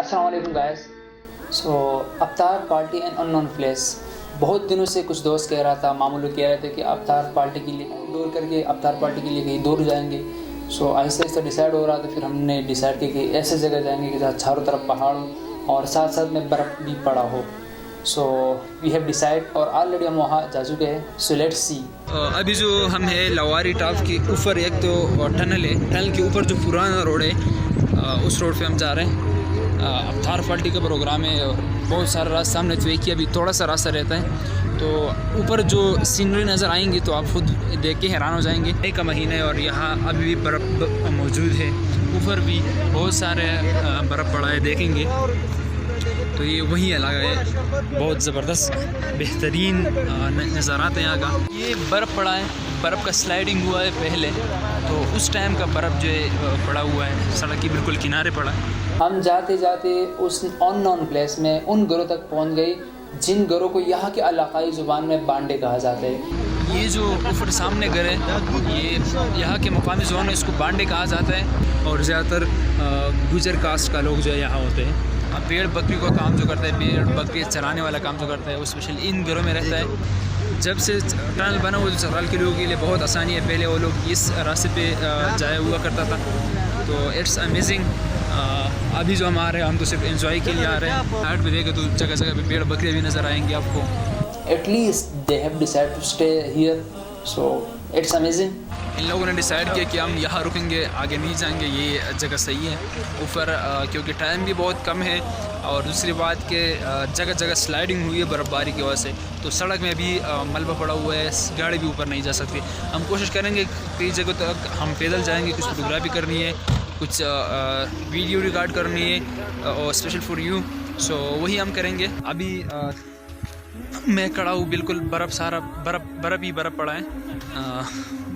अस्सलाम वालेकुम guys. So अफ्तार पार्टी एंड अननोन प्लेस। बहुत दिनों से कुछ दोस्त कह रहा था, मामू लोग कह रहे थे कि अफ्तार पार्टी के लिए दूर करके अफ्तार पार्टी के लिए कहीं दूर जाएंगे। सो आहिस्ता आहिस्ता डिसाइड हो रहा था, फिर हमने डिसाइड किया कि ऐसे जगह जाएंगे कि जहाँ चारों तरफ पहाड़ हो और साथ साथ में बर्फ़ भी पड़ा हो। सो वी हैव डिसाइड और ऑलरेडी हम वहाँ जा चुके हैं। So let's see. अभी जो हम है लवारी टॉप के ऊपर, एक तो टनल है, टनल के ऊपर जो पुराना रोड है उस रोड पे हम जा रहे हैं। अफ्तार पार्टी का प्रोग्राम है और बहुत सारा रास्ता हमने तय किया, अभी थोड़ा सा रास्ता रहता है। तो ऊपर जो सीनरी नज़र आएंगी तो आप खुद देख के हैरान हो जाएंगे। मई का महीना है और यहाँ अभी भी बर्फ़ मौजूद है, ऊपर भी बहुत सारे बर्फ़ पड़ा है, देखेंगे तो ये वही इलाका है। बहुत ज़बरदस्त बेहतरीन नज़ारात हैं यहाँ का। ये बर्फ़ पड़ा है, बर्फ़ का स्लाइडिंग हुआ है पहले, तो उस टाइम का बर्फ़ जो है पड़ा हुआ है, सड़क के बिल्कुल किनारे पड़ा है। हम जाते जाते उस अननोन प्लेस में उन घरों तक पहुंच गए जिन घरों को यहाँ के इलाकाई ज़ुबान में बांडे कहा जाता है। ये जो ऊपर सामने घर है, ये यहाँ के मकामी ज़ोन में इसको बांडे कहा जाता है और ज़्यादातर गुजर कास्ट का लोग जो है यहाँ होते हैं। भेड़ बकरी का काम जो करता है, भेड़ बकरी चराने वाला काम जो करता है, वो स्पेशल इन घरों में रहता है। जब से टनल बना हुआ, सराल के लोगों के लिए बहुत आसानी है। पहले वो लोग इस रास्ते पे जाया हुआ करता था, तो इट्स अमेजिंग। अभी जो हम आ रहे हैं, हम तो सिर्फ एंजॉय के लिए आ रहे हैं। हाट पे देखे तो जगह जगह पे पेड़ बकरियाँ भी नज़र आएंगी आपको। At least they have decide to stay here, so it's amazing. इन लोगों ने डिसाइड किया कि हम यहाँ रुकेंगे, आगे नहीं जाएंगे, ये जगह सही है ऊपर, क्योंकि टाइम भी बहुत कम है और दूसरी बात कि जगह जगह स्लाइडिंग हुई है बर्फ़बारी की वजह से, तो सड़क में भी मलबा पड़ा हुआ है, गाड़ी भी ऊपर नहीं जा सकती। हम कोशिश करेंगे कई जगह तक हम पैदल जाएंगे, कुछ फोटोग्राफी करनी है, कुछ वीडियो रिकॉर्ड करनी है और स्पेशल फॉर यू, सो वही हम करेंगे। अभी मैं खड़ा हूँ, बिल्कुल बर्फ़ ही बर्फ़ पड़ा है,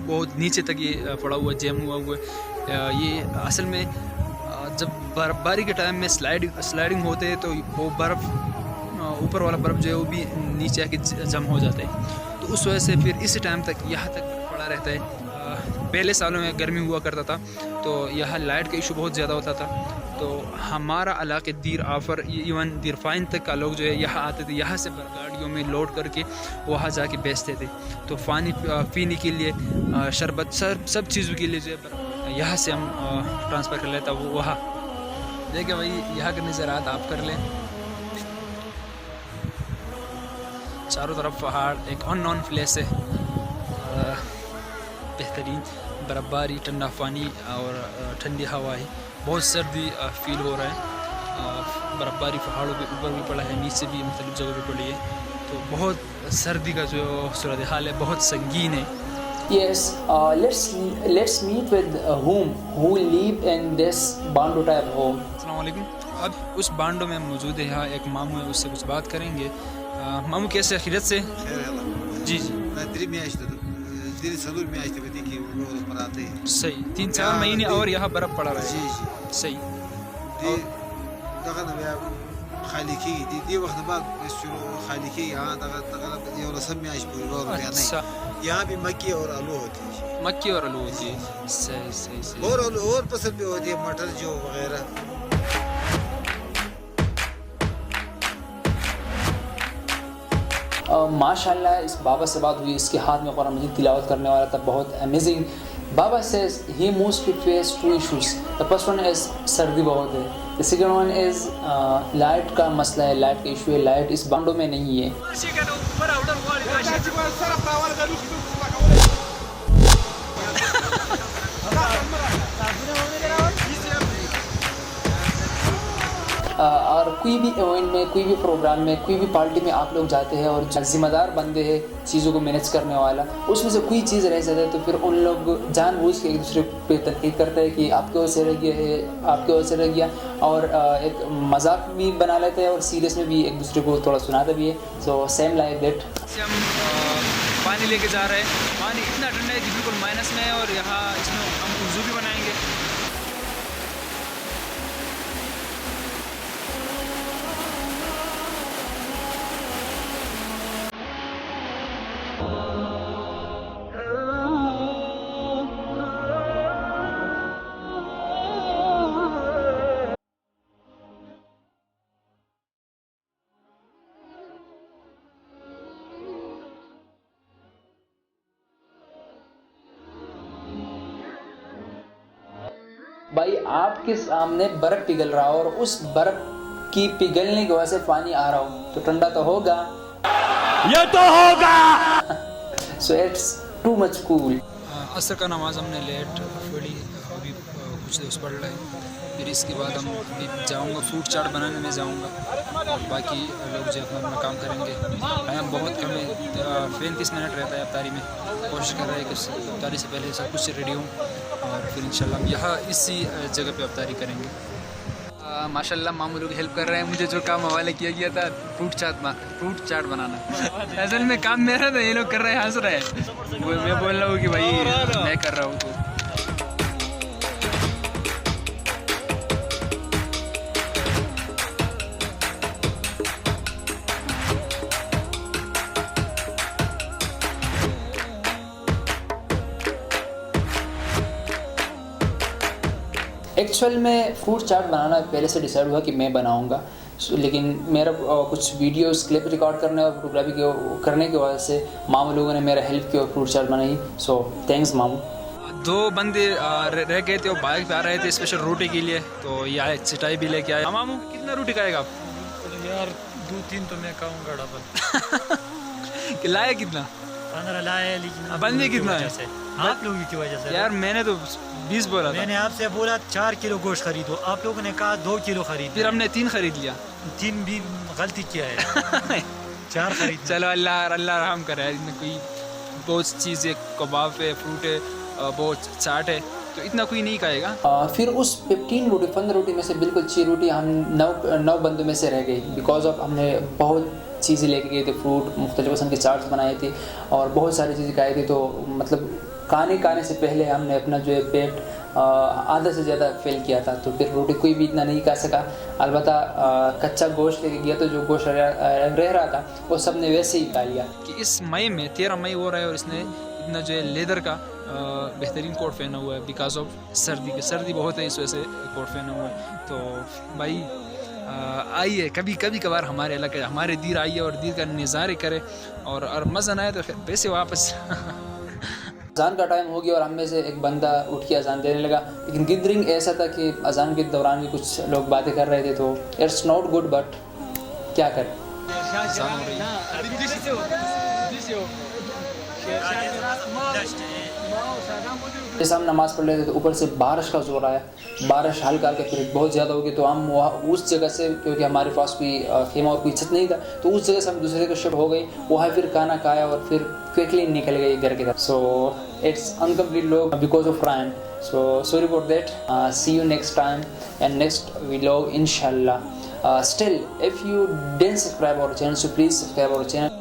बहुत नीचे तक ये पड़ा हुआ, जैम हुआ हुआ है। ये असल में जब बर्फ़बारी के टाइम में स्लाइडिंग होते हैं तो वो बर्फ़, ऊपर वाला बर्फ़ जो है वो भी नीचे आके जम हो जाता है, तो उस वजह से फिर इस टाइम तक यहाँ तक पड़ा रहता है। पहले सालों में गर्मी हुआ करता था तो यहाँ लाइट का इशू बहुत ज़्यादा होता था, तो हमारा इलाके दीर आफर इवन दीरफाइन तक का लोग जो है यहाँ आते थे, यहाँ से गाड़ियों में लोड करके वहाँ जाके बेचते थे। तो पानी पीने के लिए, शरबत, सब चीज़ों के लिए जो है यहाँ से हम ट्रांसफ़र कर लेता वो वहाँ। देखिए भाई, यहाँ के नज़ारात आप कर लें, चारों तरफ पहाड़, एक अननोन प्लेस है, बेहतरीन बर्फ़बारी, ठंडा पानी और ठंडी हवा है, बहुत सर्दी फील हो रहा है। बर्फ़बारी पहाड़ों के ऊपर भी पड़ा है, नीचे भी मुख्तलिफ़ जगह पे पड़ी है, तो बहुत सर्दी का जो सूरत हाल है बहुत संगीन है। Yes, let's meet with who live in this bando type home. अस्सलाम वालेकुम। अब उस बांडो में मौजूद है, यहाँ एक मामू है, उससे कुछ बात करेंगे। मामू कैसे, खैरियत से? जी जी सही, 3-4 महीने और यहाँ बर्फ़ पड़ा रहा है। जी जी सही। अच्छा, यहाँ भी मक्की और आलू होती है, मक्की और आलू होती है। सही सही सही। और फसल भी होती है, मटर जो वगैरह। माशाल्लाह इस बाबा से बात हुई, इसके हाथ में कुरान मजीद तिलावत करने वाला था, बहुत amazing. Baba says he mostly face two issues. The first one is सर्दी बहुत है, the second one is light का मसला है, लाइट का इशू है, लाइट इस बांडो में नहीं है। और कोई भी इवेंट में, कोई भी प्रोग्राम में, कोई भी पार्टी में आप लोग जाते हैं और ज़िम्मेदार बंदे हैं चीज़ों को मैनेज करने वाला, उसमें से कोई चीज़ रह जाता है तो फिर उन लोग जानबूझ के एक दूसरे पे तनकीद करते हैं कि आपके वजह से रह गया है, आपके वजह से रह गया, और एक मजाक भी बना लेते हैं और सीरियस में भी एक दूसरे को थोड़ा सुनाते भी है। So same like that. हम पानी लेके जा रहे हैं, पानी इतना ठंडा है कि बिल्कुल माइनस में है और यहाँ इसमें हम वज़ू भी बनाएंगे। भाई आपके सामने बर्फ पिघल रहा हो और उस बर्फ की पिघलने की वजह से पानी आ रहा हो तो ठंडा तो होगा, ये तो होगा। So it's too much cool. असर का नमाज हमने लेट पढ़ी, अभी कुछ दोस्त पढ़ रहे हैं, फिर इसके बाद हम अभी जाऊँगा फ्रूट चाट बनाने में जाऊँगा और बाकी लोग जो अपना अपना काम करेंगे। टाइम बहुत कम है, 35 मिनट रहता है अफ्तारी में। कोशिश कर रहे हैं कि अफ्तारी से पहले सब कुछ रेडी हो और फिर इंशाल्लाह हम यहाँ इसी जगह पे अफ्तारी करेंगे। माशाल्लाह मामू लोग हेल्प कर रहे हैं, मुझे जो काम हवाले किया गया था फ्रूट चाट बनाना। असल में काम मेरा था, ये लोग कर रहे हैं, हंस रहे हैं। मैं बोल रहा हूँ कि भाई मैं कर रहा हूँ तो एक्चुअल में फ्रूट चाट बनाना पहले से डिसाइड हुआ कि मैं बनाऊंगा, लेकिन मेरा कुछ वीडियोस क्लिप रिकॉर्ड करने और फोटोग्राफी करने की वजह से मामू लोगों ने मेरा हेल्प किया और फ्रूट चाट बनाई। सो थैंक्स मामू। 2 बंदे रह गए थे, वो बाइक पे आ रहे थे स्पेशल रोटी के लिए, तो ये आए चटाई भी लेके आए। मामू कितना रोटी खाएगा आप? यार 2-3 तो मैं खाऊंगा डबल। लाया कितना? 15 लाया, लेकिन बंदे कितना है? आप लोगों की वजह से। यार मैंने तो 20 बोला था। मैंने आपसे बोला 4 किलो गोश्त खरीदो, आप लोगों ने कहा 2 किलो खरीद, फिर हमने 3 खरीद लिया। 3 भी गलती किया है। 4 खरीद। चलो अल्लाह रहम करे। इनमें कोई बहुत चीज़ें, कबाब है, फ्रूट है, बहुत चाट है, तो इतना कोई नहीं खाएगा। फिर उस 15 रोटी में से बिल्कुल 6 रोटी हम 9 बंदों में से रह गई, बिकॉज ऑफ हमने बहुत चीज़ें लेके गए थे, फ्रूट मुख्तलिफ किस्म के चाट्स बनाए थे और बहुत सारी चीज़ें खाई थी। तो मतलब खाने से पहले हमने अपना जो है पेट आधा से ज़्यादा फेल किया था, तो फिर रोटी कोई भी इतना नहीं खा सका। अलबत्ता कच्चा गोश्त लेके गया तो जो गोश्त रह रहा था वो सब ने वैसे ही खा लिया। कि इस मई में 13 मई हो रहा है और इसने इतना जो है लेदर का बेहतरीन कोट पहना हुआ है बिकॉज ऑफ सर्दी बहुत है, इस वजह से कोट पहना हुआ है। तो भाई आइए कभी कभार हमारे इलाके हमारे दीर आइए और दीर का नज़ारे करें और मज़ा ना आए तो पैसे वापस। अजान का टाइम हो गया और हम में से एक बंदा उठ के अजान देने लगा, लेकिन गिदरिंग ऐसा था कि अजान के दौरान भी कुछ लोग बातें कर रहे थे, तो इट्स नॉट गुड, बट क्या करें। जैसे हम नमाज़ पढ़ रहे थे तो ऊपर से बारिश का जोर आया, बारिश हल्का हल्का फिर बहुत ज़्यादा हो गई, तो हम वहाँ उस जगह से, क्योंकि हमारे पास कोई खेमा और कोई छत नहीं था, तो उस जगह से हम दूसरे को शिफ्ट हो गई, वहाँ फिर खाना खाया और फिर क्विकली निकल गए घर की तरफ। So it's uncomplete vlog because of rain, so sorry about that. See you next time and next vlog इंशाल्लाह। Still, if you didn't subscribe our channel, so please subscribe our channel.